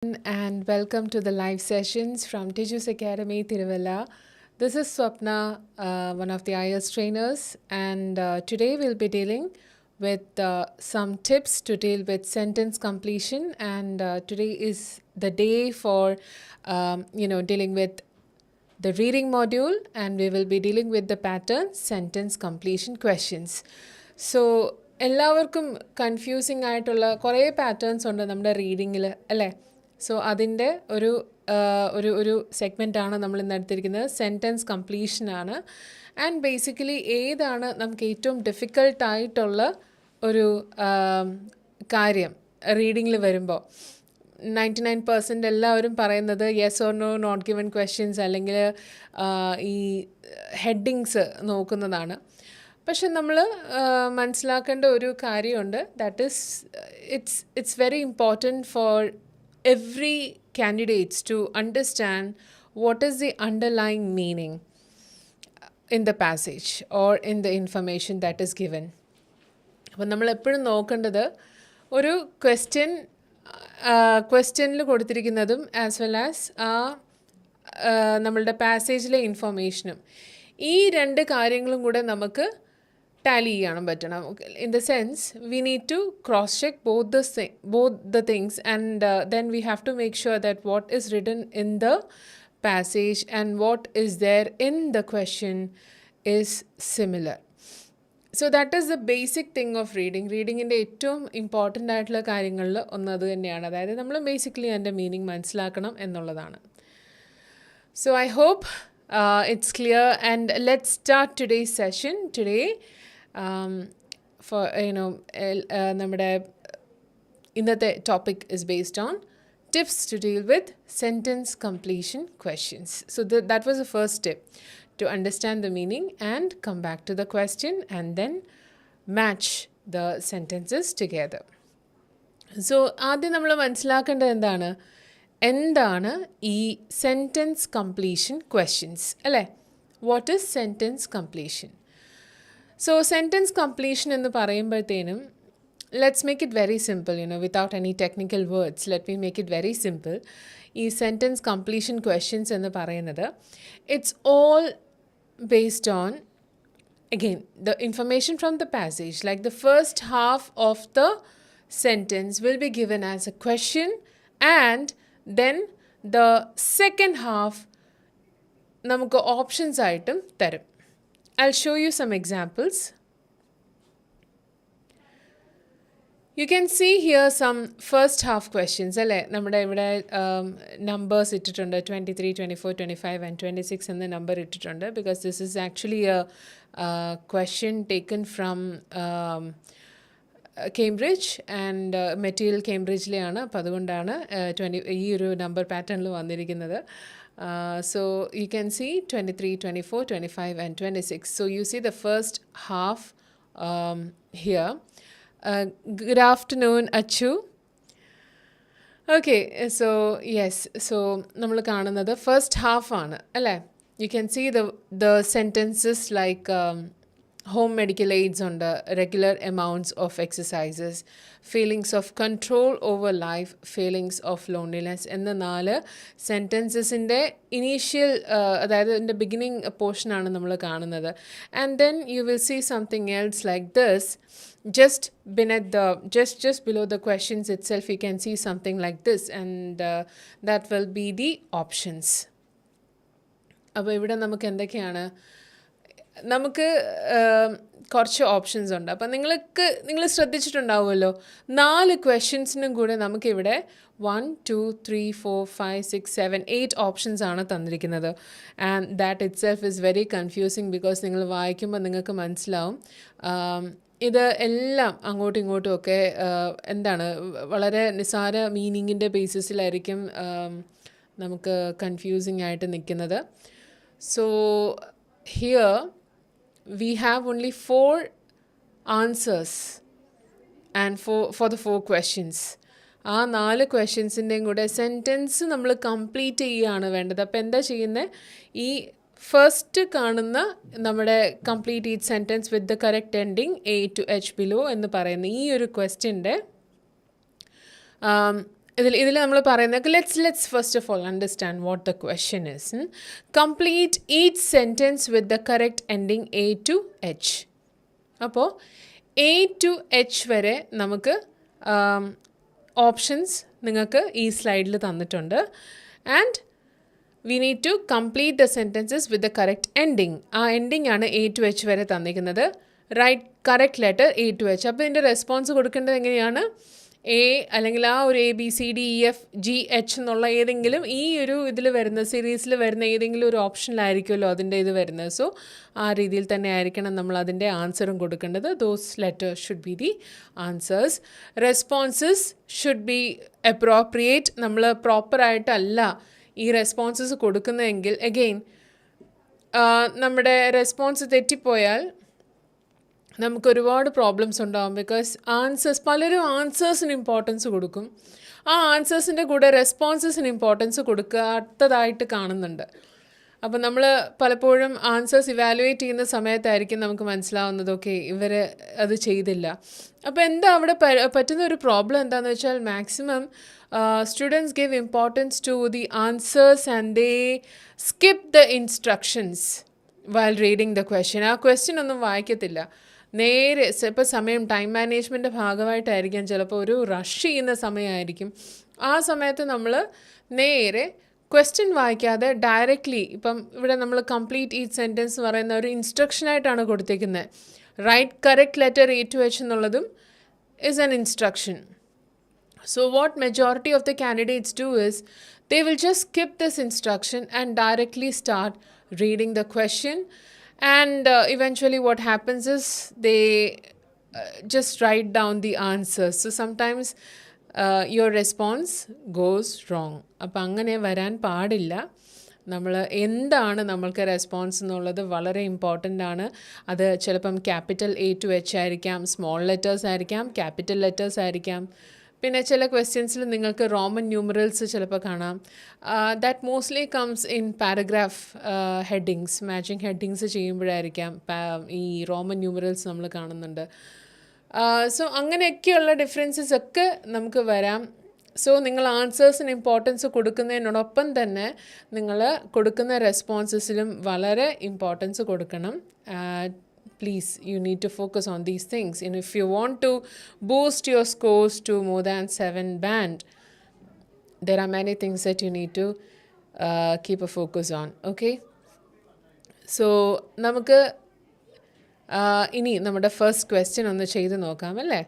And welcome to the live sessions from Tiju's Academy, Tiruvalla. This is Swapna, one of the IELTS trainers, and today we'll be dealing with some tips to deal with sentence completion. And today is the day for, dealing with the reading module, and we will be dealing with the pattern sentence completion questions. So എല്ലാവർക്കും confusing ആയിട്ടുള്ള കുറേ patterns ഉണ്ട് നമ്മുടെ റീഡിങ്ങിൽ അല്ലേ? So അതിൻ്റെ ഒരു ഒരു സെഗ്മെൻറ്റാണ് നമ്മൾ ഇന്ന് എടുത്തിരിക്കുന്നത്. സെൻറ്റൻസ് കംപ്ലീഷനാണ്. ആൻഡ് ബേസിക്കലി ഏതാണ് നമുക്ക് ഏറ്റവും ഡിഫിക്കൾട്ടായിട്ടുള്ള ഒരു കാര്യം റീഡിങ്ങിൽ വരുമ്പോൾ 99% എല്ലാവരും പറയുന്നത് yes or no not given questions അല്ലെങ്കിൽ ഈ ഹെഡിങ്സ് നോക്കുന്നതാണ്. പക്ഷെ നമ്മൾ മനസ്സിലാക്കേണ്ട ഒരു കാര്യമുണ്ട്. That is it's very important for every candidates to understand what is the underlying meaning in the passage or in the information that is given. അപ്പം നമ്മൾ എപ്പോഴും നോക്കേണ്ടത് ഒരു ക്വസ്റ്റ്യനിൽ കൊടുത്തിരിക്കുന്നതും ആസ് വെൽ ആസ് നമ്മളുടെ പാസേജിലെ ഇൻഫർമേഷനും ഈ രണ്ട് കാര്യങ്ങളും കൂടെ നമുക്ക് ടാലി ചെയ്യാൻ പറ്റണം. In the sense we need to cross check both the things and then we have to make sure that what is written in the passage and what is there in the question is similar. So that is the basic thing of reading. റീഡിങ്ങിൻ്റെ ഏറ്റവും important ആയിട്ടുള്ള കാര്യങ്ങളിൽ ഒന്ന് അത് തന്നെയാണ്. അതായത് നമ്മൾ basically അതിൻ്റെ മീനിങ് മനസ്സിലാക്കണം എന്നുള്ളതാണ്. So I hope it's clear and let's start today's session. Today for നമ്മുടെ ഇന്നത്തെ topic is based on tips to deal with sentence completion questions. So that was the first tip, to understand the meaning and come back to the question and then match the sentences together. So ആദ്യം നമ്മൾ മനസ്സിലാക്കേണ്ടത് എന്താണ് ഈ sentence completion questions അല്ലേ? What is sentence completion? So sentence completion എന്ന് പറയുമ്പോഴത്തേനും let's make it very simple, without any technical words. Let me make it very simple. ഈ sentence completion questions എന്ന് പറയുന്നത് it's all based on, again, the information from the passage. Like the first half of the sentence will be given as a question and then the second half നമുക്ക് options ആയിട്ടും തരും. I'll show you some examples. You can see here some first half questions അല്ലേ? നമ്മുടെ ഇവിടെ numbers ഇട്ടിട്ടുണ്ട്. 23, 24, 25 and 26 എന്ന number ഇട്ടിട്ടുണ്ട്. Because this is actually a question taken from Cambridge and material കേംബ്രിഡ്ജിലെയാണ്. അപ്പോൾ അതുകൊണ്ടാണ് ഈ ഒരു നമ്പർ പാറ്റേണിൽ വന്നിരിക്കുന്നത്. So you can see 23, 24, 25 and 26. So you see the first half here. Good afternoon, Achu. Okay, so yes, so നമ്മൾ കാണുന്നത് first half ആണ് അല്ലേ? You can see the sentences like home medical aids ഉണ്ട്, regular amounts of exercises, feelings of control over life, feelings of loneliness എന്ന 4 സെൻറ്റൻസസിൻ്റെ initial അതായത് ഇതിൻ്റെ beginning പോർഷനാണ് നമ്മൾ കാണുന്നത്. And then you will see something else like this. Just beneath just below the questions itself, you can see something like this, and that will be the options. അപ്പോൾ ഇവിടെ നമുക്ക് എന്തൊക്കെയാണ്? നമുക്ക് കുറച്ച് ഓപ്ഷൻസ് ഉണ്ട്. അപ്പം നിങ്ങൾ ശ്രദ്ധിച്ചിട്ടുണ്ടാവുമല്ലോ, 4 ക്വസ്റ്റ്യൻസിനും കൂടെ നമുക്കിവിടെ 1, 2, 3, 4, 5, 6, 7, 8 ഓപ്ഷൻസ് ആണ് തന്നിരിക്കുന്നത്. And that it self is very confusing because നിങ്ങൾ വായിക്കുമ്പോൾ നിങ്ങൾക്ക് മനസ്സിലാവും ഇത് എല്ലാം അങ്ങോട്ടും ഇങ്ങോട്ടും ഒക്കെ വളരെ നിസ്സാര മീനിങ്ങിൻ്റെ ബേസിസിലായിരിക്കും നമുക്ക് കൺഫ്യൂസിങ് ആയിട്ട് നിൽക്കുന്നത്. So here we have only 4 answers and for the 4 questions. ആ 4 ക്വസ്റ്റ്യൻസിൻ്റെയും കൂടെ സെൻറ്റൻസ് നമ്മൾ കംപ്ലീറ്റ് ചെയ്യുകയാണ് വേണ്ടത്. അപ്പോൾ എന്താ ചെയ്യുന്നത്? ഈ ഫസ്റ്റ് കാണുന്ന നമ്മുടെ complete each sentence with the correct ending A to H below എന്ന് പറയുന്ന ഈ ഒരു ക്വസ്റ്റ്യൻ്റെ ഇതിൽ നമ്മൾ പറയുന്നത് let's first of all understand what the question is. Complete each sentence with the correct ending A to H. അപ്പോൾ A to H വരെ നമുക്ക് ഓപ്ഷൻസ് നിങ്ങൾക്ക് ഈ സ്ലൈഡിൽ തന്നിട്ടുണ്ട്. And we need to complete the sentences with the correct ending. ആ ending ആണ് A to H വരെ തന്നിരിക്കുന്നത്. Right correct letter A to H. അപ്പോൾ ഇതിൻ്റെ റെസ്പോൺസ് കൊടുക്കേണ്ടത് എങ്ങനെയാണ്? A അല്ലെങ്കിൽ ആ ഒരു ABCDEFGH എന്നുള്ള ഏതെങ്കിലും ഈ ഒരു ഇതിൽ വരുന്ന സീരീസിൽ വരുന്ന ഏതെങ്കിലും ഒരു ഓപ്ഷനിലായിരിക്കുമല്ലോ അതിൻ്റെ ഇത് വരുന്നത്. സോ ആ രീതിയിൽ തന്നെ ആയിരിക്കണം നമ്മൾ അതിൻ്റെ ആൻസറും കൊടുക്കേണ്ടത്. Those letters should be the answers. Responses should be appropriate. നമ്മൾ പ്രോപ്പറായിട്ടല്ല ഈ റെസ്പോൺസസ് കൊടുക്കുന്നതെങ്കിൽ അഗെയിൻ നമ്മുടെ റെസ്പോൺസ് തെറ്റിപ്പോയാൽ നമുക്കൊരുപാട് പ്രോബ്ലംസ് ഉണ്ടാകും. ബിക്കോസ് പലരും ആൻസേഴ്സിന് ഇമ്പോർട്ടൻസ് കൊടുക്കും. ആ ആൻസേഴ്സിൻ്റെ കൂടെ റെസ്പോൺസസിന് ഇമ്പോർട്ടൻസ് കൊടുക്കാത്തതായിട്ട് കാണുന്നുണ്ട്. അപ്പോൾ നമ്മൾ പലപ്പോഴും ആൻസേഴ്സ് ഇവാലുവേറ്റ് ചെയ്യുന്ന സമയത്തായിരിക്കും നമുക്ക് മനസ്സിലാവുന്നത് ഓക്കെ ഇവർ അത് ചെയ്തില്ല. അപ്പോൾ എന്താ അവിടെ പറ്റുന്ന ഒരു പ്രോബ്ലം എന്താണെന്ന് വെച്ചാൽ maximum students give importance to the answers and they skip the instructions while reading the question. ആ ക്വസ്റ്റ്യൻ ഒന്നും വായിക്കത്തില്ല. നേരെ ഇപ്പോൾ ടൈം മാനേജ്മെൻറ്റിൻ്റെ ഭാഗമായിട്ടായിരിക്കാം, ചിലപ്പോൾ ഒരു റഷ് ചെയ്യുന്ന സമയമായിരിക്കും. ആ സമയത്ത് നമ്മൾ നേരെ ക്വസ്റ്റ്യൻ വായിക്കാതെ ഡയറക്റ്റ്ലി ഇപ്പം ഇവിടെ നമ്മൾ കംപ്ലീറ്റ് ഈ സെൻറ്റൻസ് പറയുന്ന ഒരു ഇൻസ്ട്രക്ഷനായിട്ടാണ് കൊടുത്തേക്കുന്നത്. Right correct letter A to H എന്നുള്ളതും is an instruction. So what majority of the candidates do is they will just skip this instruction and directly start reading the question. And eventually what happens is they just write down the answers. So sometimes your response goes wrong. അപ്പം അങ്ങനെ വരാൻ പാടില്ല. നമ്മൾ എന്താണ് നമ്മൾക്ക് response എന്നുള്ളത് വളരെ important ആണ്. അത് ചിലപ്പം ക്യാപിറ്റൽ A to H ആയിരിക്കാം, സ്മോൾ ലെറ്റേഴ്സ് ആയിരിക്കാം, ക്യാപിറ്റൽ ലെറ്റേഴ്സ് ആയിരിക്കാം. പിന്നെ ചില ക്വസ്റ്റ്യൻസിൽ നിങ്ങൾക്ക് റോമൻ ന്യൂമറൽസ് ചിലപ്പോൾ കാണാം. That mostly comes in paragraph headings. Matching headings ചെയ്യുമ്പോഴായിരിക്കാം ഈ റോമൻ ന്യൂമറൽസ് നമ്മൾ കാണുന്നുണ്ട്. സോ അങ്ങനെയൊക്കെയുള്ള ഡിഫറൻസസ് ഒക്കെ നമുക്ക് വരാം. സോ നിങ്ങൾ ആൻസേഴ്സിന് ഇമ്പോർട്ടൻസ് കൊടുക്കുന്നതിനോടൊപ്പം തന്നെ നിങ്ങൾ കൊടുക്കുന്ന റെസ്പോൺസസിലും വളരെ ഇമ്പോർട്ടൻസ് കൊടുക്കണം. Please, you need to focus on these things. And if you want to boost your scores to more than 7 band, there are many things that you need to keep a focus on. Okay? So, നമുക്ക് ഇനി നമ്മുടെ first question ഒന്ന് ചെയ്ത് നോക്കാം അല്ലേ?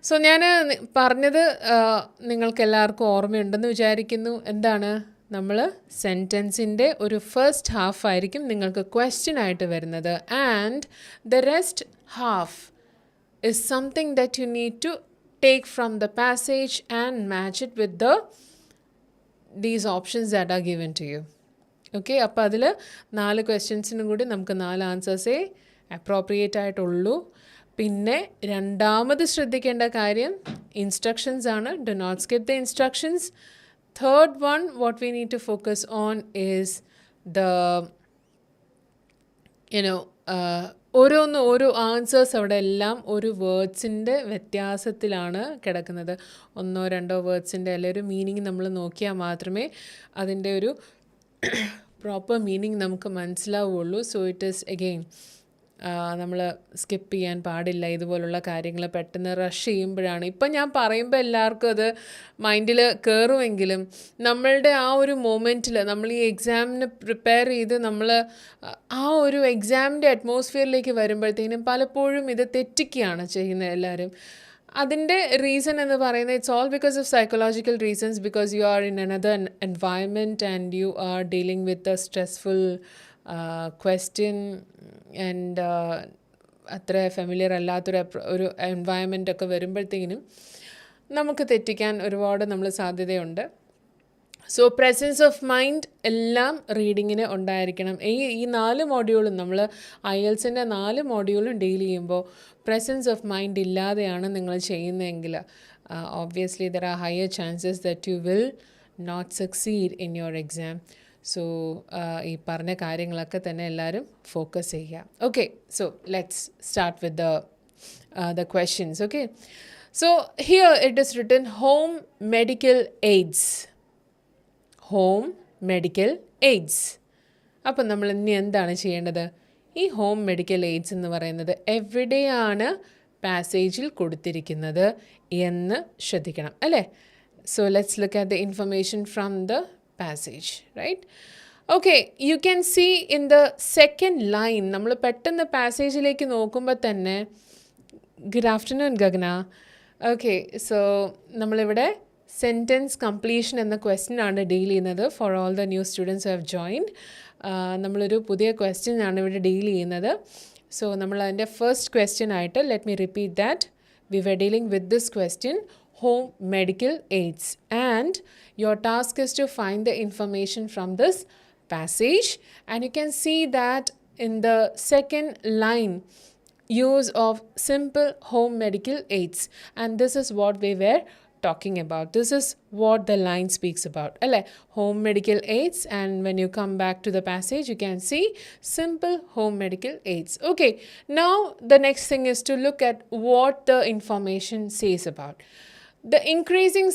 So ഞാൻ പറഞ്ഞത് നിങ്ങൾക്ക് എല്ലാവർക്കും ഓർമ്മയുണ്ടെന്ന് വിചാരിക്കുന്നു. എന്താണ്? നമ്മൾ സെൻറ്റൻസിൻ്റെ ഒരു ഫസ്റ്റ് ഹാഫ് ആയിരിക്കും നിങ്ങൾക്ക് ക്വസ്റ്റ്യൻ ആയിട്ട് വരുന്നത്. And the rest half is something that you need to take from the passage and match it with these options that are given to you. Okay, അപ്പോൾ അതിൽ 4 ക്വസ്റ്റ്യൻസിനും കൂടി നമുക്ക് 4 ആൻസേഴ്സേ അപ്രോപ്രിയേറ്റ് ആയിട്ടുള്ളൂ. പിന്നെ രണ്ടാമത് ശ്രദ്ധിക്കേണ്ട കാര്യം ഇൻസ്ട്രക്ഷൻസ് ആണ്. Do not skip the instructions. Third one, what we need to focus on is the, ഓരോ ആൻസേഴ്സ് അവിടെ എല്ലാം ഒരു വേർഡ്സിൻ്റെ വ്യത്യാസത്തിലാണ് കിടക്കുന്നത്. 1-2 വേർഡ്സിൻ്റെ അല്ലെങ്കിൽ ഒരു മീനിങ് നമ്മൾ നോക്കിയാൽ മാത്രമേ അതിൻ്റെ ഒരു പ്രോപ്പർ മീനിങ് നമുക്ക് മനസ്സിലാവുള്ളൂ. സോ ഇറ്റ് ഈസ് അഗെയിൻ നമ്മൾ സ്കിപ്പ് ചെയ്യാൻ പാടില്ല ഇതുപോലുള്ള കാര്യങ്ങൾ. പെട്ടെന്ന് റഷ് ചെയ്യുമ്പോഴാണ് ഇപ്പം ഞാൻ പറയുമ്പോൾ എല്ലാവർക്കും അത് മൈൻഡിൽ കയറുമെങ്കിലും നമ്മളുടെ ആ ഒരു മൊമെൻറ്റിൽ നമ്മൾ ഈ എക്സാമിന് പ്രിപ്പയർ ചെയ്ത് നമ്മൾ ആ ഒരു എക്സാമിൻ്റെ അറ്റ്മോസ്ഫിയറിലേക്ക് വരുമ്പോഴത്തേനും പലപ്പോഴും ഇത് തെറ്റിക്കുകയാണ് ചെയ്യുന്നത് എല്ലാവരും. അതിൻ്റെ റീസൺ എന്ന് പറയുന്നത് it's all because of psychological reasons. Because you are in another environment and you are dealing with A stressful question and അത്ര ഫെമിലിയർ അല്ലാത്തൊരു ഒരു എൻവയൺമെൻ്റ് ഒക്കെ വരുമ്പോഴത്തേനും നമുക്ക് തെറ്റിക്കാൻ ഒരുപാട് നമ്മൾ സാധ്യതയുണ്ട്. സോ പ്രസൻസ് ഓഫ് മൈൻഡ് എല്ലാം റീഡിങ്ങിന് ഉണ്ടായിരിക്കണം. ഈ 4 മോഡ്യൂളും നമ്മൾ IELTSൻ്റെ 4 മോഡ്യൂളും ഡീൽ ചെയ്യുമ്പോൾ പ്രസൻസ് ഓഫ് മൈൻഡ് ഇല്ലാതെയാണ് നിങ്ങൾ ചെയ്യുന്നതെങ്കിൽ obviously there are higher chances that you will not succeed in your exam. So ഈ പറഞ്ഞ കാര്യങ്ങളൊക്കെ തന്നെ എല്ലാവരും ഫോക്കസ് ചെയ്യുക. Okay, so let's start with the questions. Okay, So here it is written home medical aids. Home medical aids. അപ്പം നമ്മൾ ഇനി എന്താണ് ചെയ്യേണ്ടത്? ഈ ഹോം മെഡിക്കൽ എയ്ഡ്സ് എന്ന് പറയുന്നത് എവിടെയാണ് പാസേജിൽ കൊടുത്തിരിക്കുന്നത് എന്ന് ശ്രദ്ധിക്കണം അല്ലേ? So let's look at the information from the passage, right? Okay, you can see in the second line. നമ്മൾ പെട്ടെന്ന് പാസേജിലേക്ക് നോക്കുമ്പോൾ തന്നെ good afternoon Gagana. Okay, so നമ്മളിവിടെ സെൻറ്റൻസ് കംപ്ലീഷൻ എന്ന ക്വസ്റ്റ്യൻ ആണ് ഡീൽ ചെയ്യുന്നത് for all the new students who have joined. നമ്മളൊരു പുതിയ ക്വസ്റ്റ്യൻ ആണ് ഇവിടെ ഡീൽ ചെയ്യുന്നത്. സോ നമ്മൾ അതിൻ്റെ ഫസ്റ്റ് ക്വസ്റ്റ്യൻ ആയിട്ട് let me repeat that. We were dealing with this question, home medical aids, and your task is to find the information from this passage, and you can see that in the second line, use of simple home medical aids, and this is what we were talking about. This is what the line speaks about. Home medical aids, and when you come back to the passage you can see simple home medical aids. Okay, now the next thing is to look at what the information says about the increasing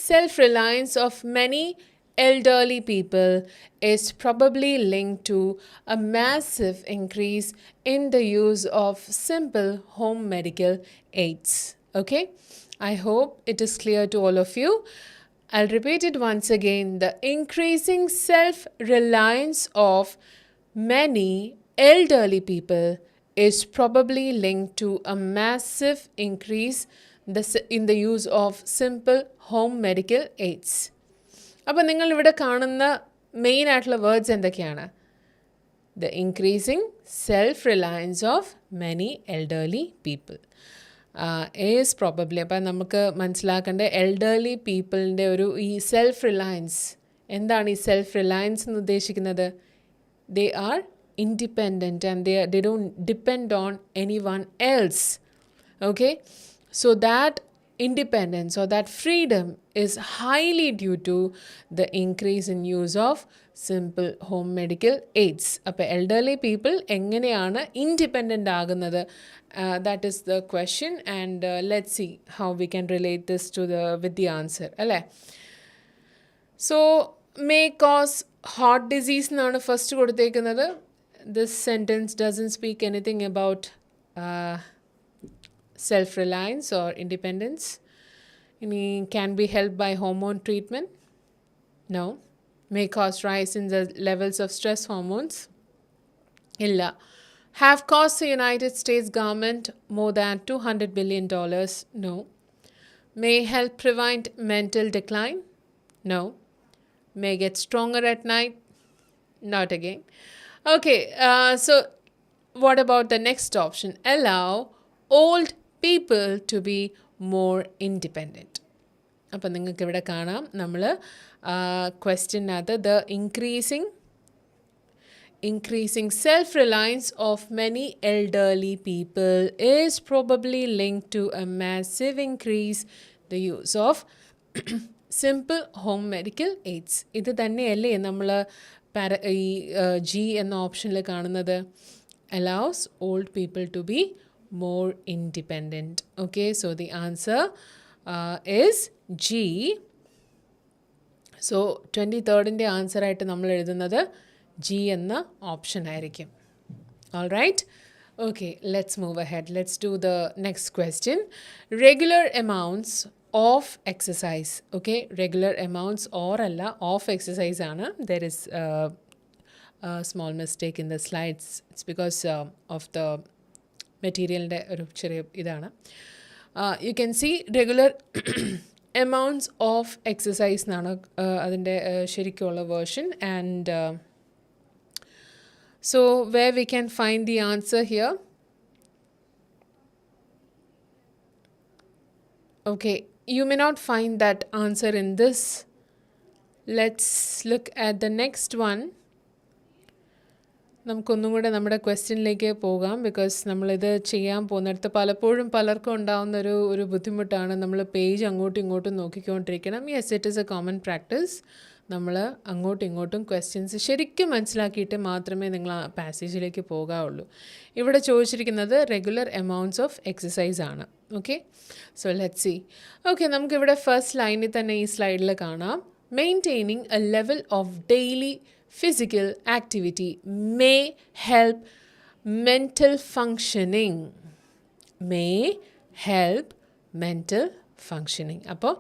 self-reliance of many elderly people is probably linked to a massive increase in the use of simple home medical aids. Okay, I hope it is clear to all of you. I'll repeat it once again. The increasing self-reliance of many elderly people is probably linked to a massive increase in the use of simple home medical aids. അപ്പോൾ നിങ്ങളിവിടെ കാണുന്ന main ആയിട്ടുള്ള words എന്തൊക്കെയാണ്? The increasing self Reliance of many elderly people is probably. അപ്പം നമുക്ക് മനസ്സിലാക്കേണ്ട elderly പീപ്പിളിൻ്റെ ഒരു ഈ സെൽഫ് റിലയൻസ് എന്താണ്? ഈ സെൽഫ് റിലയൻസ് എന്ന് ഉദ്ദേശിക്കുന്നത് they are independent and they don't depend on anyone else. Okay, so that independence or that freedom is highly due to the increase in use of simple home medical aids. appo elderly people enganeyana independent agunnathu? That is the question, and let's see how we can relate this to with the answer. So may cause heart disease nanu first koduthirunnathu. This sentence doesn't speak anything about self-reliance or independence. Can be helped by hormone treatment? No. May cause rise in the levels of stress hormones? Illa. Have cost the United States government more than $200 billion? No. May help prevent mental decline? No. May get stronger at night? Not again. Okay, so what about the next option? Allow old people to be more independent. അപ്പം നിങ്ങൾക്ക് ഇവിടെ കാണാം നമ്മൾ ക്വസ്റ്റ്യനകത്ത് the increasing self-reliance of many elderly people is probably linked to a massive increase the use of simple home medical aids. ഇത് തന്നെയല്ലേ നമ്മൾ ഈ G എന്ന ഓപ്ഷനിൽ കാണുന്നത്? allows old people to be more independent. Okay, so the answer is G. So 23rd answer ആയിട്ട് നമ്മൾ എഴുതുന്നത് ജി എന്ന ഓപ്ഷൻ ആയിരിക്കും. All right, okay, let's move ahead. Let's do the next question. Regular amounts of exercise. Okay, regular amounts or alla of exercise aanu. There is a small mistake in the slides. It's because of the material inde oru cheriya idana. You can see regular amounts of exercise nanu adinte sherikkulla version, and so where we can find the answer here? Okay, you may not find that answer in this. Let's look at the next one. നമുക്കൊന്നും കൂടെ നമ്മുടെ ക്വസ്റ്റ്യനിലേക്ക് പോകാം. Because നമ്മളിത് ചെയ്യാൻ പോകുന്നിടത്ത് പലപ്പോഴും പലർക്കും ഉണ്ടാകുന്ന ഒരു ബുദ്ധിമുട്ടാണ്. നമ്മൾ പേജ് അങ്ങോട്ടും ഇങ്ങോട്ടും നോക്കിക്കൊണ്ടിരിക്കണം. Yes, it is a common practice, നമ്മൾ അങ്ങോട്ടും ഇങ്ങോട്ടും ക്വസ്റ്റ്യൻസ് ശരിക്കും മനസ്സിലാക്കിയിട്ട് മാത്രമേ നിങ്ങൾ ആ പാസേജിലേക്ക് പോകാവുള്ളൂ. ഇവിടെ ചോദിച്ചിരിക്കുന്നത് റെഗുലർ എമൗണ്ട്സ് ഓഫ് എക്സസൈസ് ആണ്. Okay, so let's C. Okay, നമുക്കിവിടെ ഫസ്റ്റ് ലൈനിൽ തന്നെ ഈ സ്ലൈഡിൽ കാണാം, maintaining A level of daily physical activity may help mental functioning. May help mental functioning. അപ്പോൾ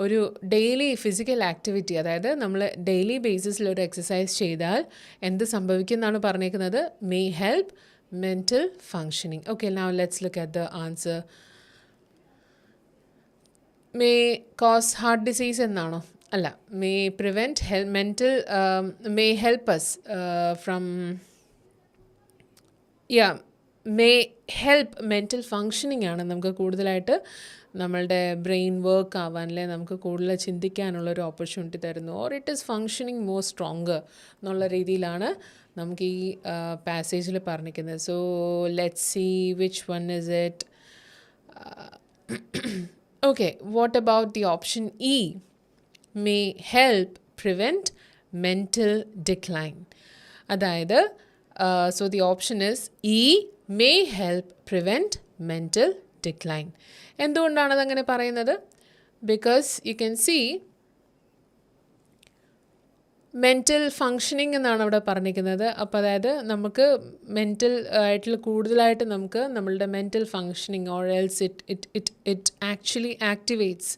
ഒരു ഡെയിലി ഫിസിക്കൽ ആക്ടിവിറ്റി, അതായത് നമ്മൾ ഡെയിലി ബേസിസിൽ ഒരു എക്സസൈസ് ചെയ്താൽ എന്ത് സംഭവിക്കും എന്നാണ് പറഞ്ഞേക്കുന്നത്? may help mental functioning. Okay, now let's look at the answer. may cause heart disease എന്നാണോ? അല്ല, may prevent mental may help us from may help mental functioning ആണ് നമുക്ക് കൂടുതലായിട്ട് നമ്മളുടെ ബ്രെയിൻ വർക്ക് ആവാൻ, അല്ലെ നമുക്ക് കൂടുതൽ ചിന്തിക്കാനുള്ളൊരു ഓപ്പർച്യൂണിറ്റി തരുന്നു. Or it is functioning more stronger എന്നുള്ള രീതിയിലാണ് നമുക്ക് ഈ പാസേജിൽ പറഞ്ഞിരിക്കുന്നത്. So let's see which one is it. Okay, what about the option E? may help prevent mental decline. അതായത് so the option is E, may help prevent mental decline. എന്തുകൊണ്ടാണ് അതങ്ങനെ പറയുന്നത്? because you can see mental functioning എന്നാണ് അവിടെ പറഞ്ഞിരിക്കുന്നത്. അപ്പോൾ അതായത് നമുക്ക് മെൻറ്റൽ ആയിട്ടുള്ള കൂടുതലായിട്ട് നമുക്ക് നമ്മളുടെ mental functioning or else it actually activates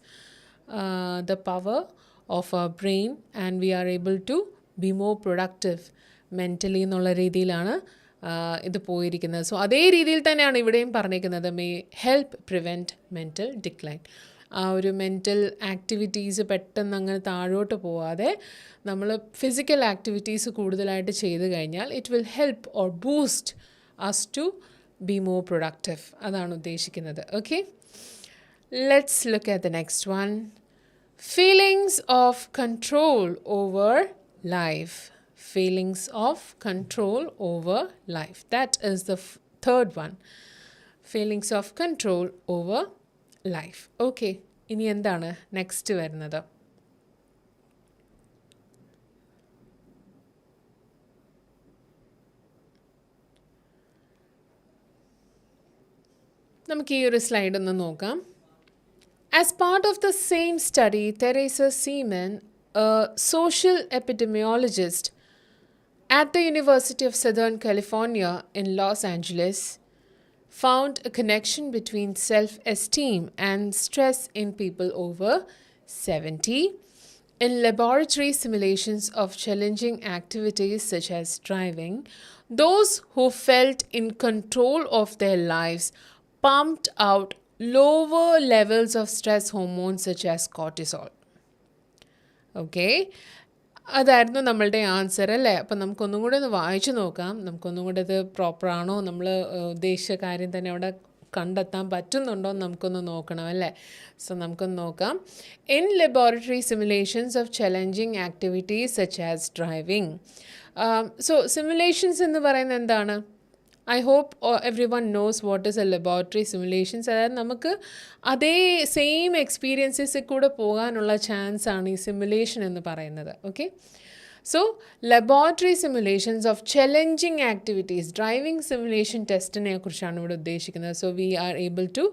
the power of our brain and we are able to be more productive mentally എന്നുള്ള രീതിയിലാണ് ഇത് പോയിരിക്കുന്നത്. സോ അതേ രീതിയിൽ തന്നെയാണ് ഇവിടെയും പറഞ്ഞിരിക്കുന്നത്, may help prevent mental decline. ആ ഒരു മെൻറ്റൽ ആക്ടിവിറ്റീസ് പെട്ടെന്ന് അങ്ങനെ താഴോട്ട് പോവാതെ നമ്മൾ ഫിസിക്കൽ ആക്ടിവിറ്റീസ് കൂടുതലായിട്ട് ചെയ്ത് കഴിഞ്ഞാൽ it will help or boost us to be more productive. അതാണ് ഉദ്ദേശിക്കുന്നത്. Okay, let's look at the next one. Feelings of control over life. Feelings of control over life. That is the third one. Feelings of control over life. Okay, ഇനി എന്താണ് next വരുന്നത്? നമുക്ക് ഈ ഒരു slide ഒന്ന് നോക്കാം. As part of the same study, Teresa Seaman, a social epidemiologist at the University of Southern California in Los Angeles, found a connection between self-esteem and stress in people over 70. In laboratory simulations of challenging activities such as driving, those who felt in control of their lives pumped out lower levels of stress hormones such as cortisol. Okay, അതായിരുന്നു നമ്മളുടെ answer അല്ലേ? അപ്പം നമുക്കൊന്നും കൂടെ ഒന്ന് വായിച്ചു നോക്കാം. നമുക്കൊന്നും കൂടെ ഇത് പ്രോപ്പറാണോ, നമ്മൾ ഉദ്ദേശിച്ച കാര്യം തന്നെ അവിടെ കണ്ടെത്താൻ പറ്റുന്നുണ്ടോ എന്ന് നമുക്കൊന്ന് നോക്കണം അല്ലേ? സോ നമുക്കൊന്ന് നോക്കാം. In laboratory simulations of challenging activities such as driving. So simulations എന്ന് പറയുന്നത് എന്താണ്? I hope every one knows what is a laboratory simulations. അതായത് നമുക്ക് അതേ സെയിം എക്സ്പീരിയൻസസിൽ കൂടെ പോകാനുള്ള ചാൻസാണ് ഈ സിമുലേഷൻ എന്ന് പറയുന്നത്. Okay, so laboratory simulations of challenging activities, driving simulation ടെസ്റ്റിനെ കുറിച്ചാണ് ഇവിടെ ഉദ്ദേശിക്കുന്നത്. So we are able to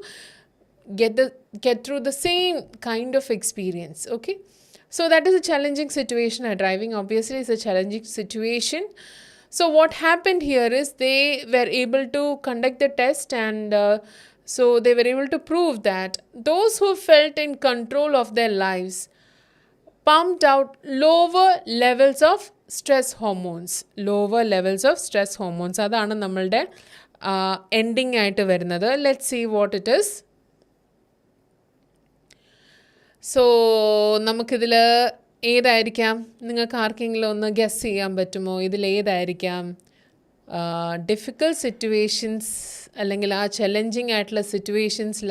get through the same kind of experience. Okay, so that is a challenging situation. Driving obviously is a challenging situation. So what happened here is they were able to conduct the test and so they were able to prove that those who felt in control of their lives pumped out lower levels of stress hormones. Lower levels of stress hormones. അതാണ് നമ്മളുടെ ending ആയിട്ട് വരുന്നത്. Let's see what it is. So നമുക്കിതിൽ ഏതായിരിക്കാം? നിങ്ങൾക്ക് ആർക്കെങ്കിലും ഒന്ന് guess ചെയ്യാൻ പറ്റുമോ? ഇതിലേതായിരിക്കാം? ഡിഫിക്കൽട്ട് സിറ്റുവേഷൻസ് അല്ലെങ്കിൽ ആ ചലഞ്ചിങ് ആയിട്ടുള്ള സിറ്റുവേഷൻസിൽ,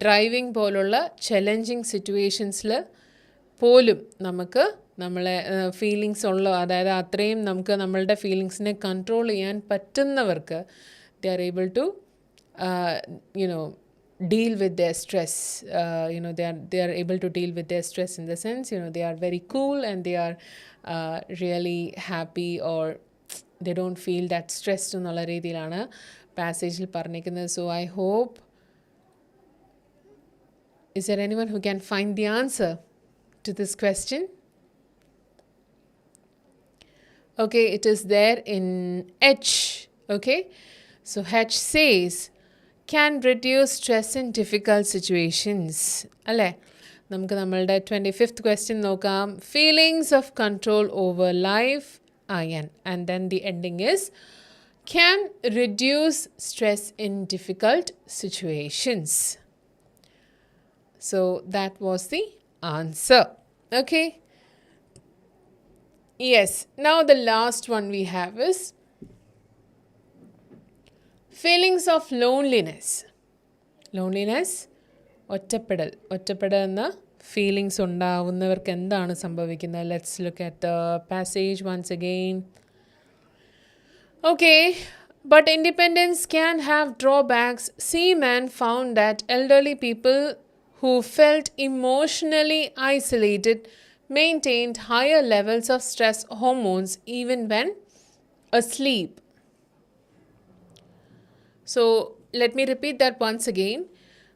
ഡ്രൈവിംഗ് പോലുള്ള ചലഞ്ചിങ് സിറ്റുവേഷൻസിൽ പോലും നമുക്ക് നമ്മളെ ഫീലിങ്സ് ഉള്ള, അതായത് അത്രയും നമുക്ക് നമ്മളുടെ ഫീലിങ്സിനെ കൺട്രോൾ ചെയ്യാൻ പറ്റുന്നവർക്ക് they are able to deal with their stress. They are able to deal with their stress in the sense, they are very cool and they are really happy, or they don't feel that stressed എന്നുള്ള രീതിയിലാണ് പാസേജിൽ പറഞ്ഞിരിക്കുന്നത്. So I hope, is there anyone who can find the answer to this question? Okay, it is there in H. Okay, so H says can reduce stress in difficult situations. അല്ലേ, നമുക്ക് നമ്മളുടെ 25th question നോക്കാം. Feelings of control over life, IN, and then the ending is can reduce stress in difficult situations. So that was the answer. Okay. Yes. Now the last one we have is feelings of loneliness. ഒറ്റപ്പെടൽ എന്ന feelings ഉണ്ടാവുന്നവർക്ക് എന്താണ് സംഭവിക്കുന്നത്? Let's look at the passage once again. Okay, but independence can have drawbacks. Seaman found that elderly people who felt emotionally isolated maintained higher levels of stress hormones even when asleep. So let me repeat that once again.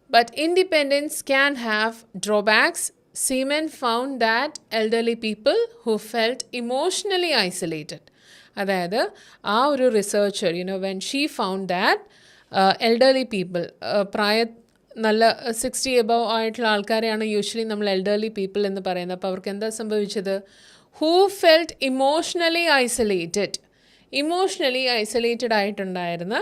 But independence can have drawbacks. Seaman found that elderly people who felt emotionally isolated. അതായത് ആ ഒരു researcher, when she found that elderly people, നല്ല 60 above ആയിട്ടുള്ള ആൾക്കാരെയാണ് usually നമ്മൾ elderly people എന്ന് പറയുന്നത്. അപ്പോൾ അവർക്ക് എന്താ സംഭവിച്ചത്? ഹൂ ഫെൽറ്റ് ഇമോഷണലി ഐസൊലേറ്റഡ് ആയിട്ടുണ്ടായിരുന്ന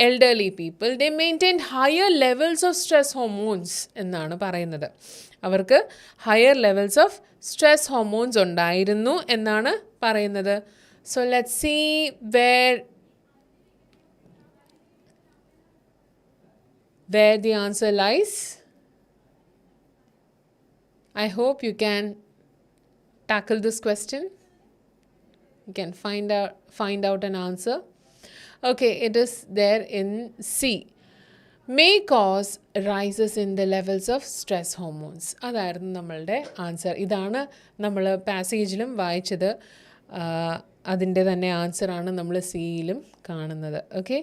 elderly people, they maintain higher levels of stress hormones എന്നാണ് പറയുന്നത്. അവർക്ക് higher levels of stress hormones ഉണ്ടായിരുന്നു എന്നാണ് പറയുന്നത്. So let's see where the answer lies. I hope you can tackle this question. You can find out an answer. Okay, it is there in C. May cause rises in the levels of stress hormones. അതായിരുന്നു നമ്മളുടെ answer. ഇതാണ് നമ്മൾ പാസേജിലും വായിച്ചത്. അതിൻ്റെ തന്നെ ആൻസറാണ് നമ്മൾ സിയിലും കാണുന്നത്. Okay,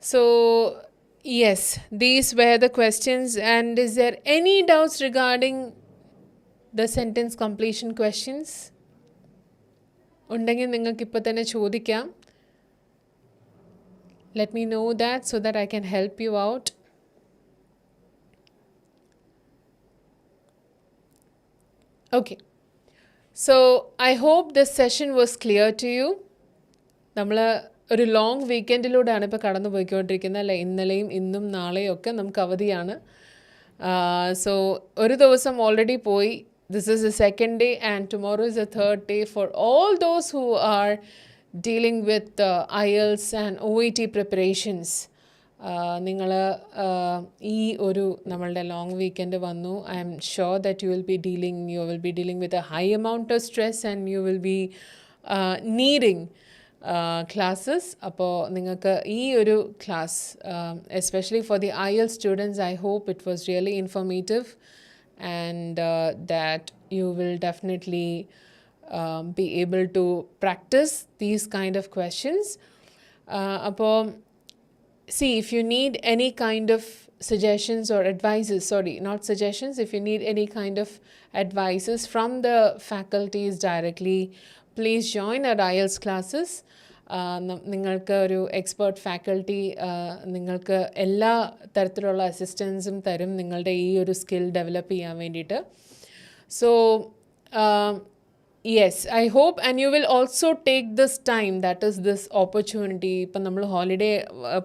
so yes, these were the questions. And is there any doubts regarding the sentence completion questions? ഉണ്ടെങ്കിൽ നിങ്ങൾക്ക് ഇപ്പോൾ തന്നെ ചോദിക്കാം. Let me know that so that I can help you out. Okay, so I hope this session was clear to you. നമ്മൾ ഒരു long വീക്കെൻഡിലൂടെയാണ് ഇപ്പോൾ കടന്നു പോയിക്കൊണ്ടിരിക്കുന്നത് അല്ലേ? ഇന്നലെയും ഇന്നും നാളെയും ഒക്കെ നമുക്ക് അവധിയാണ്. സോ ഒരു ദിവസം ഓൾറെഡി പോയി. This is the second day and tomorrow is the third day for all those who are dealing with IELTS and OET preparations. നിങ്ങൾ ഈ ഒരു നമ്മളുടെ ലോങ് വീക്കെൻഡ് വന്നു. I am sure that you will be dealing with a high amount of stress and you will be needing classes. അപ്പോൾ നിങ്ങൾക്ക് ഈ ഒരു class especially for the IELTS students, I hope it was really informative and that you will definitely be able to practice these kind of questions. അപ്പോൾ see, if you need any kind of suggestions or advices, if you need any kind of advices from the faculties directly, please join our IELTS classes. നിങ്ങൾക്ക് ഒരു expert faculty നിങ്ങൾക്ക് എല്ലാ തരത്തിലുള്ള അസിസ്റ്റൻസും തരും നിങ്ങളുടെ ഈ ഒരു സ്കിൽ ഡെവലപ്പ് ചെയ്യാൻ വേണ്ടിയിട്ട്. So yes, I hope and you will also take this time, that is this opportunity. ഇപ്പം നമ്മൾ ഹോളിഡേ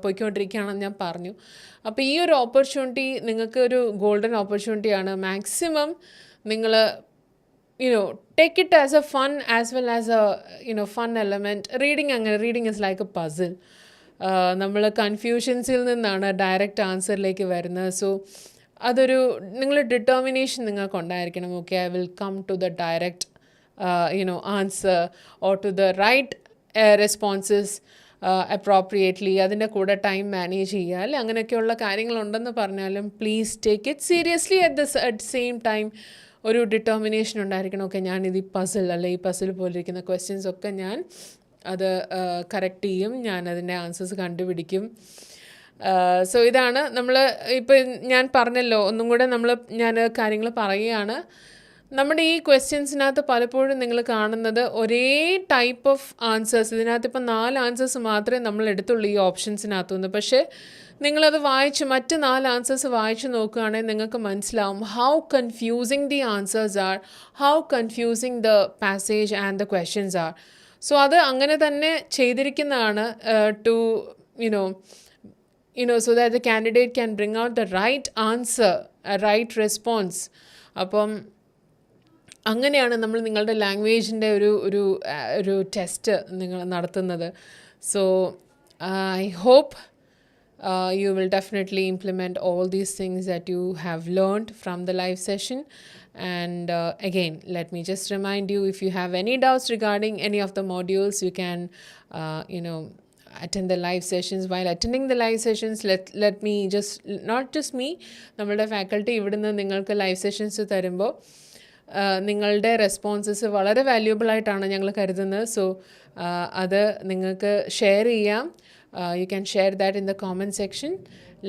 പോയിക്കൊണ്ടിരിക്കുകയാണെന്ന് ഞാൻ പറഞ്ഞു. അപ്പോൾ ഈ ഒരു ഓപ്പർച്യൂണിറ്റി നിങ്ങൾക്ക് ഒരു ഗോൾഡൻ ഓപ്പർച്യൂണിറ്റിയാണ്. മാക്സിമം നിങ്ങൾ take it as a fun as well as a fun element. Reading is like a puzzle. നമ്മൾ കൺഫ്യൂഷൻസിൽ നിന്നാണ് ഡയറക്റ്റ് ആൻസറിലേക്ക് വരുന്നത്. സോ അതൊരു നിങ്ങളുടെ ഡിറ്റർമിനേഷൻ നിങ്ങൾക്ക് ഉണ്ടായിരിക്കണം. Okay, I will come to the direct answer or to the right responses. Appropriately, അതിൻ്റെ കൂടെ time manage ചെയ്യുക അല്ലെ, അങ്ങനെയൊക്കെയുള്ള കാര്യങ്ങളുണ്ടെന്ന് പറഞ്ഞാലും please take it seriously. At same time ഒരു ഡിറ്റർമിനേഷൻ ഉണ്ടായിരിക്കണം. ഓക്കെ, ഞാനിത് ഈ പസിൽ അല്ലെ ഈ പസിൽ പോലിരിക്കുന്ന ക്വസ്റ്റ്യൻസ് ഒക്കെ ഞാൻ അത് കറക്റ്റ് ചെയ്യും, ഞാൻ അതിൻ്റെ ആൻസേഴ്സ് കണ്ടുപിടിക്കും. സോ ഇതാണ് നമ്മൾ ഇപ്പം ഞാൻ പറഞ്ഞല്ലോ, ഒന്നും കൂടെ ഞാൻ കാര്യങ്ങൾ പറയുകയാണ്. നമ്മുടെ ഈ ക്വസ്റ്റ്യൻസിനകത്ത് പലപ്പോഴും നിങ്ങൾ കാണുന്നത് ഒരേ ടൈപ്പ് ഓഫ് ആൻസേഴ്സ്. ഇതിനകത്ത് ഇപ്പം 4 ആൻസേഴ്സ് മാത്രമേ നമ്മൾ എടുത്തുള്ളൂ ഈ ഓപ്ഷൻസിനകത്തുനിന്ന്. പക്ഷേ നിങ്ങളത് മറ്റ് 4 ആൻസേഴ്സ് വായിച്ച് നോക്കുകയാണെങ്കിൽ നിങ്ങൾക്ക് മനസ്സിലാവും how confusing the answers are, how confusing the passage and the questions are. So അത് അങ്ങനെ തന്നെ ചെയ്തിരിക്കുന്നതാണ് to so that the candidate can bring out the right answer, a right response. അപ്പം അങ്ങനെയാണ് നമ്മൾ നിങ്ങളുടെ ലാംഗ്വേജിൻ്റെ ഒരു ടെസ്റ്റ് നിങ്ങൾ നടത്തുന്നത്. So I hope you will definitely implement all these things that you have learned from the live session. And again, let me just remind you, if you have any doubts regarding any of the modules, you can attend the live sessions. While attending the live sessions, let me just, not just me, നമ്മളുടെ faculty ഇവിടുന്ന് നിങ്ങൾക്ക് live sessions തരുമ്പോൾ നിങ്ങളുടെ responses വളരെ valuable ആയിട്ടാണ് ഞങ്ങൾ കരുതുന്നത്. So അത് നിങ്ങൾക്ക് ഷെയർ ചെയ്യാം. You can share that in the comment section.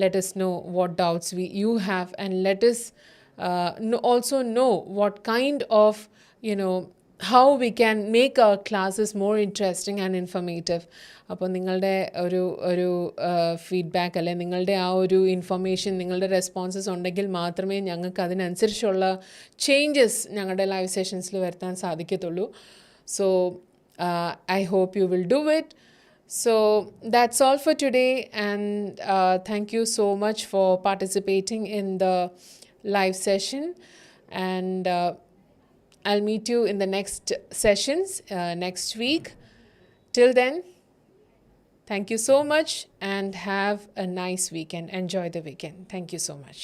Let us know what doubts you have, and let us also know what kind of how we can make our classes more interesting and informative. അപ്പോൾ നിങ്ങളുടെ ഒരു feedback അല്ലെ നിങ്ങളുടെ ആ ഒരു information, നിങ്ങളുടെ responses ഉണ്ടെങ്കിൽ മാത്രമേ ഞങ്ങൾക്ക് അതിനനുസരിച്ചുള്ള ചേഞ്ചസ് ഞങ്ങളുടെ ലൈവ് സെഷൻസിൽ വരുത്താൻ സാധിക്കത്തുള്ളൂ. So I hope you will do it. So that's all for today, and thank you so much for participating in the live session, and I'll meet you in the next sessions next week. Till then, thank you so much and have a nice weekend. Enjoy the weekend. Thank you so much.